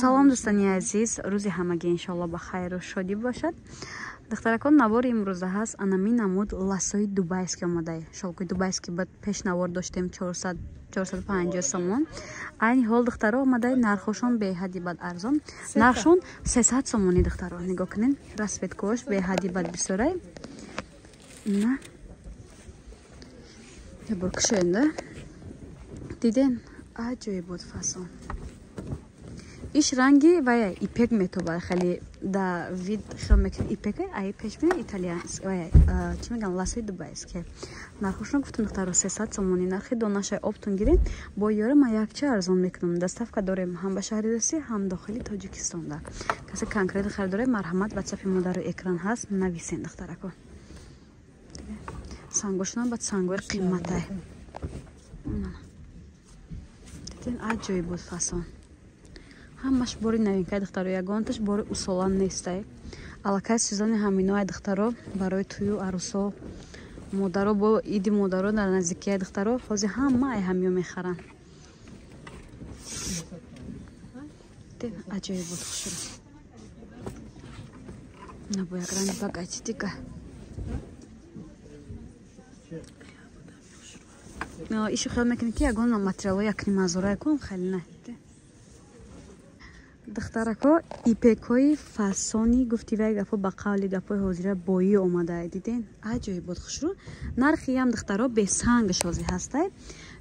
салом дӯстони азиз, рӯзи ҳамагӣ иншоалло ба хайру шодӣ бошад. духтаракон, навори имрӯза ҳаст анами намуд ласои дубайски омадаи шолкои дубайски ба пеш навор доштем 450 сомон. айни ҳол духтаро омадаи нархошон беҳади бад арзон, нархшон 300 сомони духтаро нигоҳ кунед, расветкош беҳади бад бисёрай на ябуркшенда диден аҷоиб буд фасон. иш ранги вая ипек метоба хеле да вид хел мекунед ипека ай пешбина итальянс вая чӣ мегӯям ласои дубайски. нархошон гуфтам духтаро 300 сомони, нархи донашай обтон гиред бо ёрама якча арзон мекунам. доставка дорем ҳам ба шаҳри Русия, ҳам дохили Тоҷикистонда. касе конкрет харидорай марҳамат ватсапи модару экран ҳаст, нависен духтарако. сангошонам бад сангои қимматай диден аҷоиб буд фасон. ҳамаш бори новинкаи духтаро, ягонаташ бори усолан нестай. аллакай сезони ҳаминоай духтаро барои тӯю арӯсо модаро бо иди модаро дар наздикияи духтаро ҳозир ҳама ай ҳамиё мехаран. аҷоиб буд хушро набо як ранги багатитика ишо хел мекунед ки ягон материалҳо якни мазора кунам хеле не духтарако ипекҳои фасони гуфтивай гапо ба қавли гапои ҳозира боӣ омаdaa диден аҷоиб буд хушрӯ. нархи ям духтаро бесангаш ҳозир ҳастай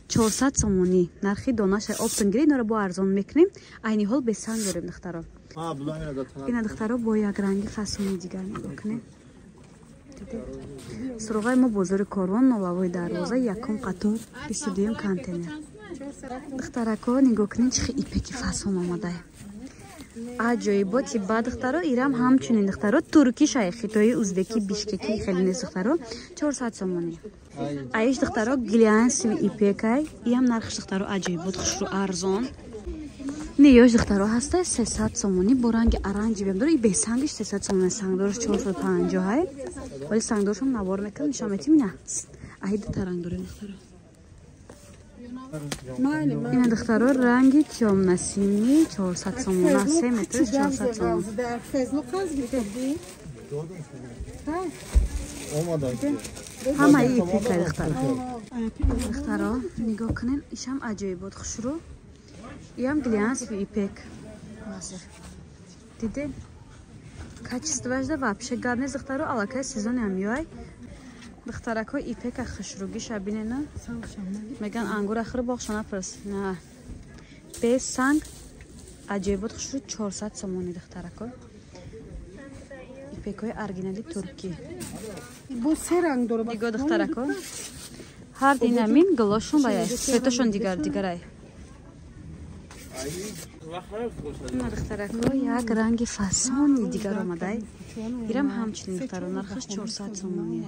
400 сомонӣ. нархи донашай обтон гиред инора бо арзон мекунем, айни ҳол бесанг дорем духтаро. ина духтаро бо як ранги фасони дигар нигоҳ кунед. суроғаи мо бозори корвон нолавои дарвоза якум қатор 22 контейнер. духтарако нигоҳ кунед чихи ипеки фасон омадай аҷоиботи ба духтаро ирам ҳамчунин духтаро турки шай хитои узбеки бишкеки хеле нез духтаро 400 сомонӣ. айш духтаро глянсиви ипекай иам нархиш духтаро аҷоибот хушрӯ арзон. ниёш духтаро ҳастай 300 сомонӣ бо ранги оранҷи бем дора бесангиш 300 сомонӣ, сангдорш 450 ҳай вале сангдоршам навор мекунам нишон метим ина аи дута ранг дорем духтаро. ина духтаро ранги тёмнасими 400 сомона 3 метрш 400 сомон. ҳамаи ипекай духтаро нигоҳ кунен ишам аҷоибот хушрӯ иам глянсви ипек диден качестважда вообще гарнез духтаро аллакай сезони амёй духтарако ипека хушрӯги шабинена меган ангур ахир бохшана пирс на без санг аҷоибот хушрӯ 400 сомони духтарако ипекои оригинали турки бо се ранг дора диго духтарако ҳар динамин глошон бая светошон дигарай ина духтарако як ранги фасони дигар омадай ирам ҳамчунин духтаро нархаш 400 сомони